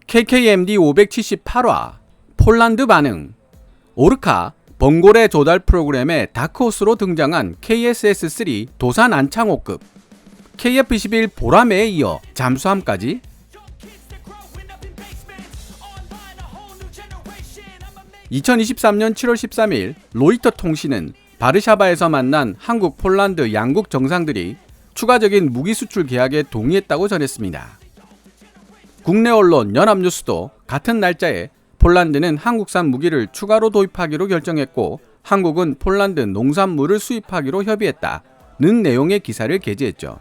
KKMD 578화 폴란드 반응. 오르카 번고래 조달 프로그램의 다크호스로 등장한 KSS-3 도산 안창호급, KF-21 보라매에 이어 잠수함까지. (2023년 7월 13일) 로이터 통신은 바르샤바에서 만난 한국, 폴란드 양국 정상들이 추가적인 무기 수출 계약에 동의했다고 전했습니다. 국내 언론 연합뉴스도 같은 날짜에 폴란드는 한국산 무기를 추가로 도입하기로 결정했고 한국은 폴란드 농산물을 수입하기로 협의했다는 내용의 기사를 게재했죠.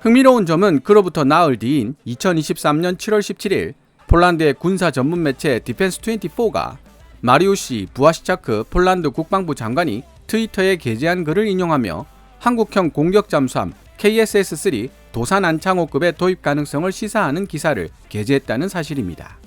흥미로운 점은 그로부터 나흘 뒤인 2023년 7월 17일 폴란드의 군사 전문 매체 디펜스24가 마리우시 부아시차크 폴란드 국방부 장관이 트위터에 게재한 글을 인용하며 한국형 공격 잠수함 KSS-3 도산 안창호급의 도입 가능성을 시사하는 기사를 게재했다는 사실입니다.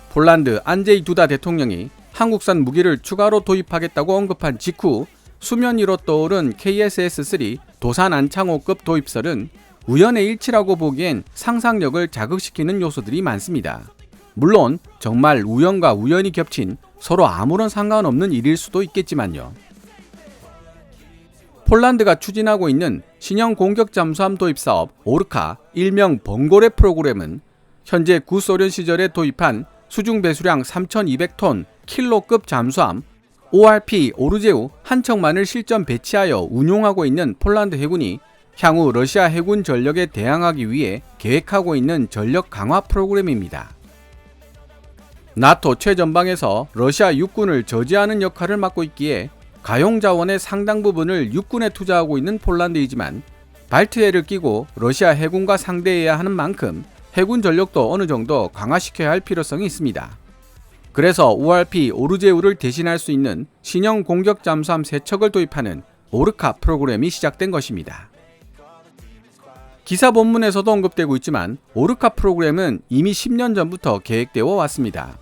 폴란드 안제이 두다 대통령이 한국산 무기를 추가로 도입하겠다고 언급한 직후 수면 위로 떠오른 KSS-3 도산 안창호급 도입설은 우연의 일치라고 보기엔 상상력을 자극시키는 요소들이 많습니다. 물론 정말 우연과 우연이 겹친 서로 아무런 상관없는 일일 수도 있겠지만요. 폴란드가 추진하고 있는 신형 공격 잠수함 도입 사업 오르카, 일명 번고래 프로그램은 현재 구소련 시절에 도입한 수중 배수량 3,200톤 킬로급 잠수함 ORP 오르제우 한 척만을 실전 배치하여 운용하고 있는 폴란드 해군이 향후 러시아 해군 전력에 대항하기 위해 계획하고 있는 전력 강화 프로그램입니다. 나토 최전방에서 러시아 육군을 저지하는 역할을 맡고 있기에 가용 자원의 상당 부분을 육군에 투자하고 있는 폴란드이지만 발트해를 끼고 러시아 해군과 상대해야 하는 만큼 해군 전력도 어느 정도 강화시켜야 할 필요성이 있습니다. 그래서 ORP 오르제우를 대신할 수 있는 신형 공격 잠수함 3척을 도입하는 오르카 프로그램이 시작된 것입니다. 기사 본문에서도 언급되고 있지만 오르카 프로그램은 이미 10년 전부터 계획되어 왔습니다.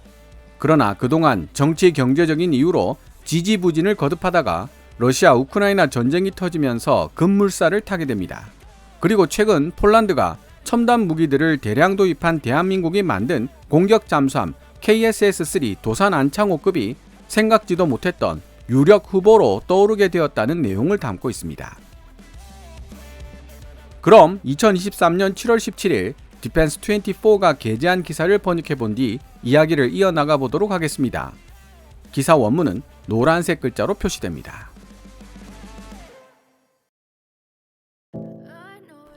그러나 그동안 정치 경제적인 이유로 지지부진을 거듭하다가 러시아 우크라이나 전쟁이 터지면서 급물살을 타게 됩니다. 그리고 최근 폴란드가 첨단 무기들을 대량 도입한 대한민국이 만든 공격 잠수함 KSS-3 도산 안창호급이 생각지도 못했던 유력 후보로 떠오르게 되었다는 내용을 담고 있습니다. 그럼 2023년 7월 17일 디펜스24가 게재한 기사를 번역해 본 뒤 이야기를 이어나가 보도록 하겠습니다. 기사 원문은 노란색 글자로 표시됩니다.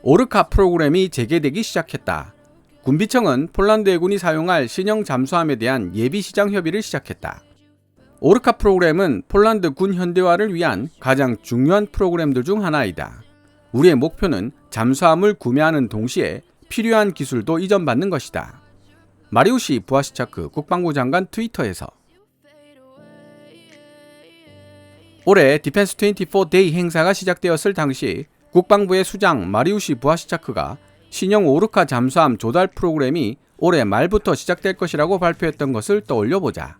오르카 프로그램이 재개되기 시작했다. 군비청은 폴란드 해군이 사용할 신형 잠수함에 대한 예비 시장 협의를 시작했다. 오르카 프로그램은 폴란드 군 현대화를 위한 가장 중요한 프로그램들 중 하나이다. 우리의 목표는 잠수함을 구매하는 동시에 필요한 기술도 이전받는 것이다. 마리우시 부아시차크 국방부 장관 트위터에서 올해 디펜스24 데이 행사가 시작되었을 당시 국방부의 수장 마리우시 부아시차크가 신형 오르카 잠수함 조달 프로그램이 올해 말부터 시작될 것이라고 발표했던 것을 떠올려보자.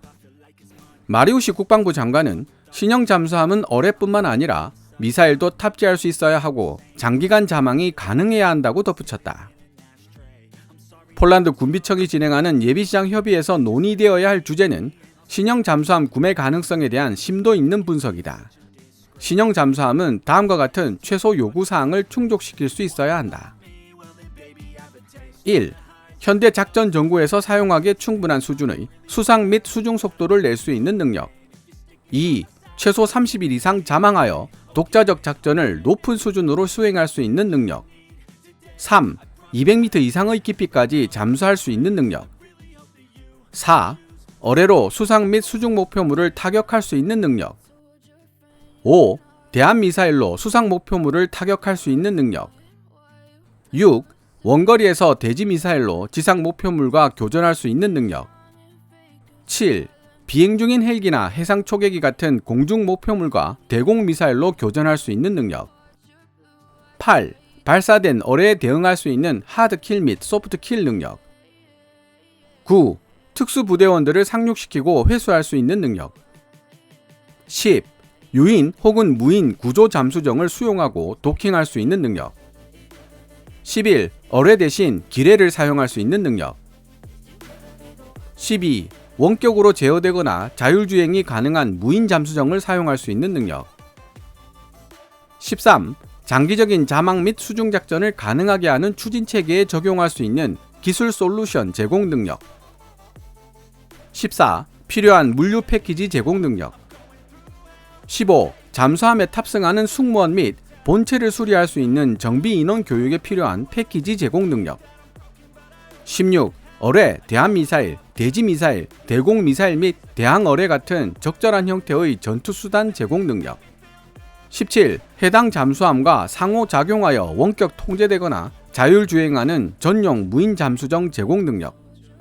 마리우시 국방부 장관은 신형 잠수함은 어뢰뿐만 아니라 미사일도 탑재할 수 있어야 하고 장기간 잠항이 가능해야 한다고 덧붙였다. 폴란드 군비청이 진행하는 예비시장 협의에서 논의되어야 할 주제는 신형 잠수함 구매 가능성에 대한 심도 있는 분석이다. 신형 잠수함은 다음과 같은 최소 요구사항을 충족시킬 수 있어야 한다. 1. 현대 작전 전구에서 사용하기에 충분한 수준의 수상 및 수중 속도를 낼 수 있는 능력. 2. 최소 30일 이상 잠항하여 독자적 작전을 높은 수준으로 수행할 수 있는 능력. 3. 200m 이상의 깊이까지 잠수할 수 있는 능력. 4. 어뢰로 수상 및 수중 목표물을 타격할 수 있는 능력. 5. 대한미사일로 수상 목표물을 타격할 수 있는 능력. 6. 원거리에서 대지미사일로 지상 목표물과 교전할 수 있는 능력. 7. 비행 중인 헬기나 해상 초계기 같은 공중 목표물과 대공 미사일로 교전할 수 있는 능력. 8. 발사된 어뢰에 대응할 수 있는 하드킬 및 소프트킬 능력. 9. 특수부대원들을 상륙시키고 회수할 수 있는 능력. 10. 유인 혹은 무인 구조 잠수정을 수용하고 도킹할 수 있는 능력. 11. 어뢰 대신 기뢰를 사용할 수 있는 능력. 12. 원격으로 제어되거나 자율주행이 가능한 무인 잠수정을 사용할 수 있는 능력. 13. 장기적인 자막 및 수중 작전을 가능하게 하는 추진체계에 적용할 수 있는 기술 솔루션 제공 능력. 14. 필요한 물류 패키지 제공 능력. 15. 잠수함에 탑승하는 승무원 및 본체를 수리할 수 있는 정비 인원 교육에 필요한 패키지 제공 능력. 16. 어뢰, 대함미사일, 대지미사일, 대공미사일 및 대항어뢰 같은 적절한 형태의 전투수단 제공 능력. 17. 해당 잠수함과 상호작용하여 원격 통제되거나 자율주행하는 전용 무인 잠수정 제공 능력.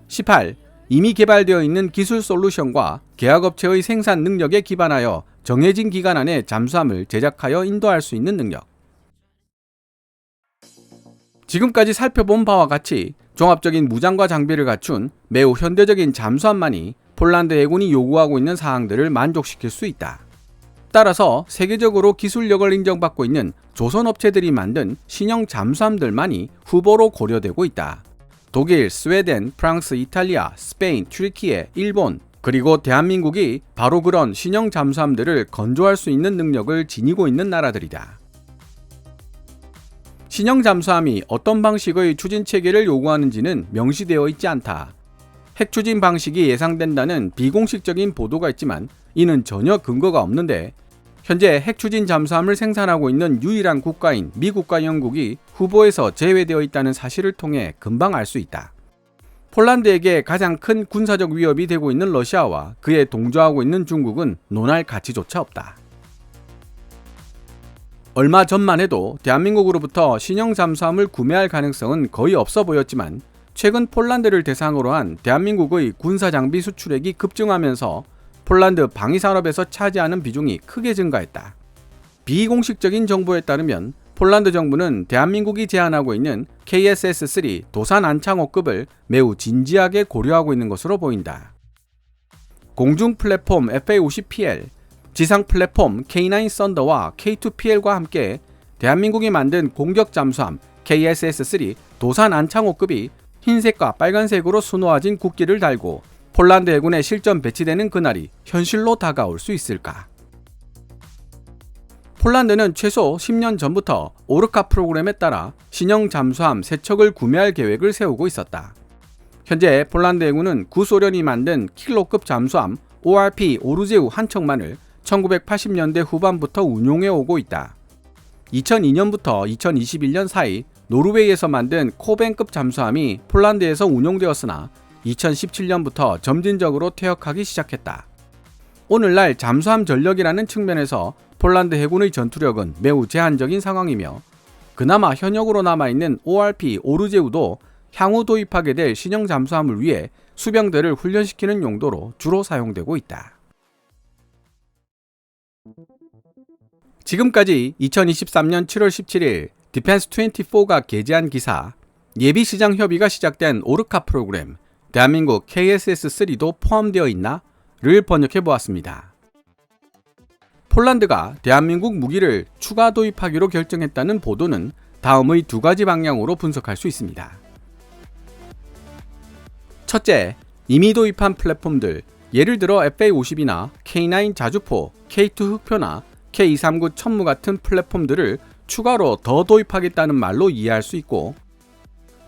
18. 이미 개발되어 있는 기술 솔루션과 계약업체의 생산 능력에 기반하여 정해진 기간 안에 잠수함을 제작하여 인도할 수 있는 능력. 지금까지 살펴본 바와 같이 종합적인 무장과 장비를 갖춘 매우 현대적인 잠수함만이 폴란드 해군이 요구하고 있는 사항들을 만족시킬 수 있다. 따라서 세계적으로 기술력을 인정받고 있는 조선업체들이 만든 신형 잠수함들만이 후보로 고려되고 있다. 독일, 스웨덴, 프랑스, 이탈리아, 스페인, 튀르키예, 일본, 그리고 대한민국이 바로 그런 신형 잠수함들을 건조할 수 있는 능력을 지니고 있는 나라들이다. 신형 잠수함이 어떤 방식의 추진 체계를 요구하는지는 명시되어 있지 않다. 핵 추진 방식이 예상된다는 비공식적인 보도가 있지만 이는 전혀 근거가 없는데, 현재 핵 추진 잠수함을 생산하고 있는 유일한 국가인 미국과 영국이 후보에서 제외되어 있다는 사실을 통해 금방 알 수 있다. 폴란드에게 가장 큰 군사적 위협이 되고 있는 러시아와 그에 동조하고 있는 중국은 논할 가치조차 없다. 얼마 전만 해도 대한민국으로부터 신형 잠수함을 구매할 가능성은 거의 없어 보였지만, 최근 폴란드를 대상으로 한 대한민국의 군사장비 수출액이 급증하면서 폴란드 방위산업에서 차지하는 비중이 크게 증가했다. 비공식적인 정보에 따르면 폴란드 정부는 대한민국이 제안하고 있는 KSS-3 도산 안창호급을 매우 진지하게 고려하고 있는 것으로 보인다. 공중 플랫폼 FA-50PL, 지상 플랫폼 K9 썬더와 K2PL과 함께 대한민국이 만든 공격 잠수함 KSS-3 도산 안창호급이 흰색과 빨간색으로 수놓아진 국기를 달고 폴란드 해군에 실전 배치되는 그날이 현실로 다가올 수 있을까? 폴란드는 최소 10년 전부터 오르카 프로그램에 따라 신형 잠수함 3척을 구매할 계획을 세우고 있었다. 현재 폴란드 해군은 구소련이 만든 킬로급 잠수함 ORP 오르제우 한 척만을 1980년대 후반부터 운용해 오고 있다. 2002년부터 2021년 사이 노르웨이에서 만든 코벤급 잠수함이 폴란드에서 운용되었으나 2017년부터 점진적으로 퇴역하기 시작했다. 오늘날 잠수함 전력이라는 측면에서 폴란드 해군의 전투력은 매우 제한적인 상황이며, 그나마 현역으로 남아있는 ORP 오르제우도 향후 도입하게 될 신형 잠수함을 위해 수병대를 훈련시키는 용도로 주로 사용되고 있다. 지금까지 2023년 7월 17일 디펜스24가 게재한 기사, 예비시장 협의가 시작된 오르카 프로그램, 대한민국 KSS-3도 포함되어 있나? 를 번역해 보았습니다. 폴란드가 대한민국 무기를 추가 도입하기로 결정했다는 보도는 다음의 두 가지 방향으로 분석할 수 있습니다. 첫째, 이미 도입한 플랫폼들, 예를 들어 FA-50이나 K9 자주포, K2 흑표나 K239 천무 같은 플랫폼들을 추가로 더 도입하겠다는 말로 이해할 수 있고,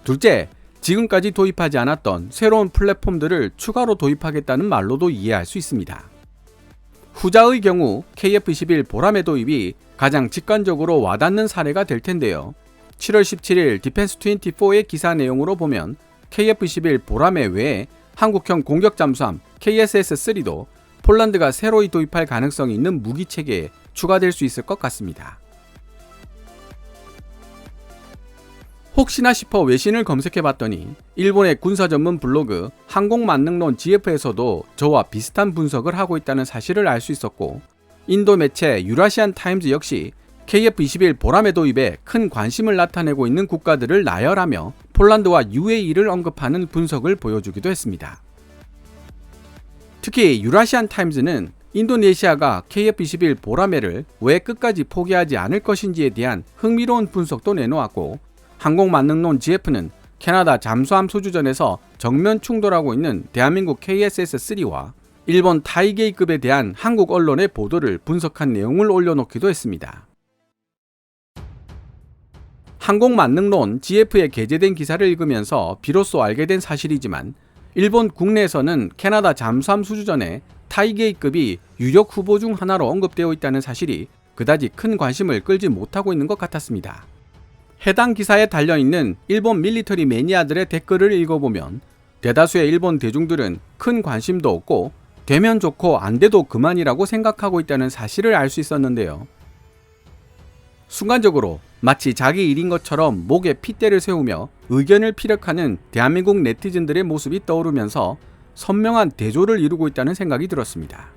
둘째, 지금까지 도입하지 않았던 새로운 플랫폼들을 추가로 도입하겠다는 말로도 이해할 수 있습니다. 후자의 경우 KF-21 보람의 도입이 가장 직관적으로 와닿는 사례가 될 텐데요. 7월 17일 디펜스24의 기사 내용으로 보면 KF-21 보람의 외에 한국형 공격 잠수함 KSS-3도 폴란드가 새로이 도입할 가능성이 있는 무기 체계에 추가될 수 있을 것 같습니다. 혹시나 싶어 외신을 검색해봤더니 일본의 군사 전문 블로그 항공만능론 GF에서도 저와 비슷한 분석을 하고 있다는 사실을 알 수 있었고, 인도 매체 유라시안 타임즈 역시 KF-21 보람의 도입에 큰 관심을 나타내고 있는 국가들을 나열하며 폴란드와 UAE를 언급하는 분석을 보여주기도 했습니다. 특히 유라시안 타임즈는 인도네시아가 KF-21 보라매를 왜 끝까지 포기하지 않을 것인지에 대한 흥미로운 분석도 내놓았고, 항공만능론 GF는 캐나다 잠수함 수주전에서 정면 충돌하고 있는 대한민국 KSS-3와 일본 타이게이급에 대한 한국 언론의 보도를 분석한 내용을 올려놓기도 했습니다. 항공만능론 GF에 게재된 기사를 읽으면서 비로소 알게 된 사실이지만 일본 국내에서는 캐나다 잠수함 수주전에 타이게이급이 유력 후보 중 하나로 언급되어 있다는 사실이 그다지 큰 관심을 끌지 못하고 있는 것 같았습니다. 해당 기사에 달려있는 일본 밀리터리 매니아들의 댓글을 읽어보면 대다수의 일본 대중들은 큰 관심도 없고 되면 좋고 안 돼도 그만이라고 생각하고 있다는 사실을 알 수 있었는데요. 순간적으로 마치 자기 일인 것처럼 목에 핏대를 세우며 의견을 피력하는 대한민국 네티즌들의 모습이 떠오르면서 선명한 대조를 이루고 있다는 생각이 들었습니다.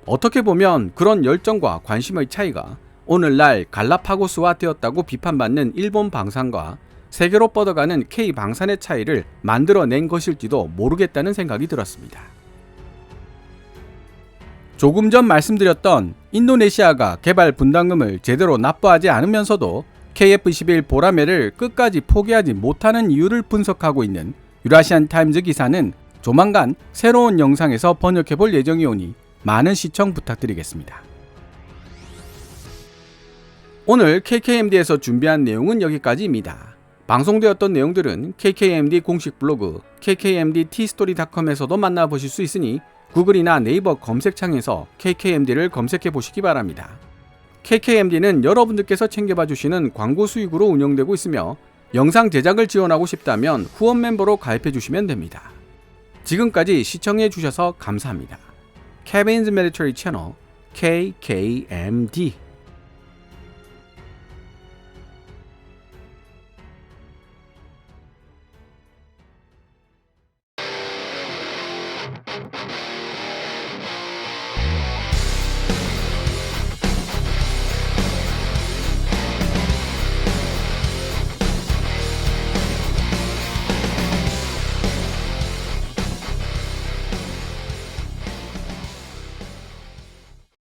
어떻게 보면 그런 열정과 관심의 차이가 오늘날 갈라파고스화되었다고 비판받는 일본 방산과 세계로 뻗어가는 K 방산의 차이를 만들어낸 것일지도 모르겠다는 생각이 들었습니다. 조금 전 말씀드렸던 인도네시아가 개발 분담금을 제대로 납부하지 않으면서도 KF-21 보라매를 끝까지 포기하지 못하는 이유를 분석하고 있는 유라시안 타임즈 기사는 조만간 새로운 영상에서 번역해 볼 예정이오니 많은 시청 부탁드리겠습니다. 오늘 KKMD에서 준비한 내용은 여기까지입니다. 방송되었던 내용들은 KKMD 공식 블로그 kkmdtstory.com에서도 만나보실 수 있으니 구글이나 네이버 검색창에서 KKMD를 검색해 보시기 바랍니다. KKMD는 여러분들께서 챙겨봐 주시는 광고 수익으로 운영되고 있으며 영상 제작을 지원하고 싶다면 후원 멤버로 가입해 주시면 됩니다. 지금까지 시청해 주셔서 감사합니다. Kevin's Military Channel KKMD